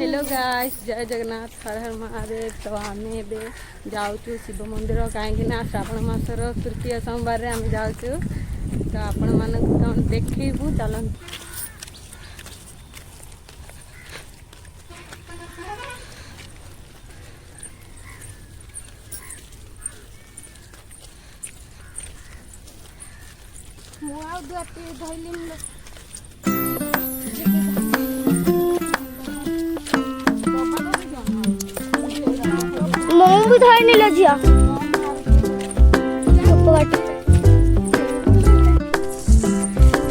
Hello guys, जय जगन्नाथ, हर हर महादेव। तो आम जाऊँ शिव मंदिर कहीं श्रावण मासर तृतीय सोमवार आम जाऊँ। तो आपण मानक देखू चलते। ମୁଁ ବି ଧରିନିଲ ଝିଅ।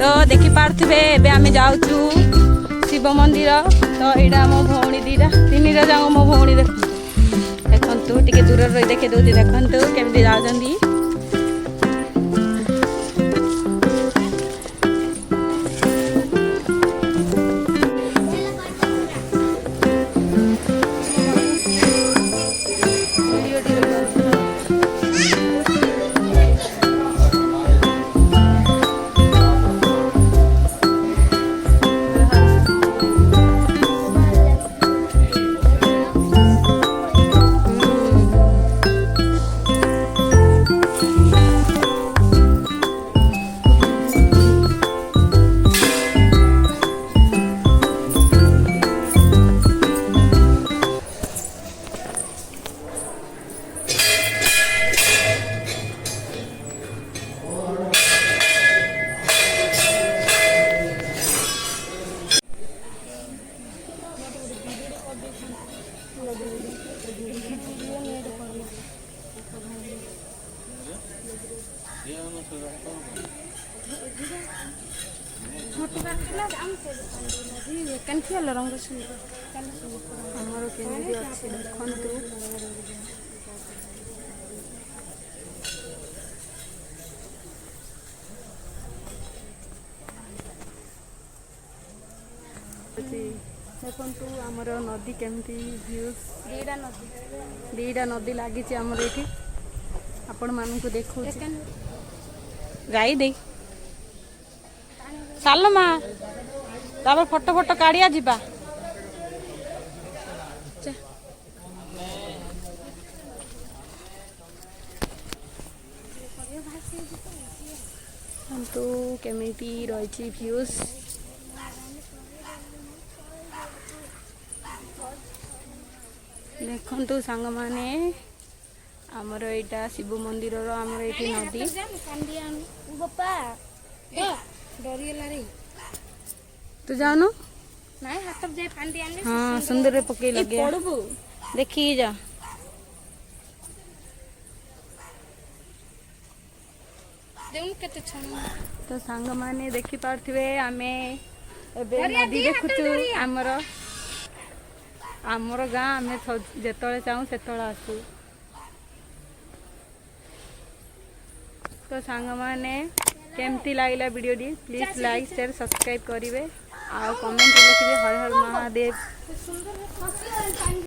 तो देखी पार्थे एबे आमे जाऊचु शिव मंदिर। तो यहाँ मो भौणी दीटा तीन जाक मो भौणी देखु टिके दूर रही देखी दूसरी देखु केमती जाऊँगी। रंग आमर केमी अच्छे देखु। देखु आमर नदी केमती व्यूज दीटा नदी लगी आमर ये आपण मानू देखो गाई दे साल माँ तापर फोटो फोटो काढ़िया जीवा। तो केमिटी रही व्यूज देखु सांग माने आमर यहाँ शिव मंदिर आमर ये नदी तू जाऊनु हाँ सुंदर पकई लगे देखी जा। तो सांग माने देखी पार्थे आमे एबे नदी देखुचु आमर आमर गाँ आमे जेतले चाहूँ सेतले आसू। तो सांग माने केमती लागला video D please like share subscribe करेंगे आ कमेंट लिखिए हर हर महादेव।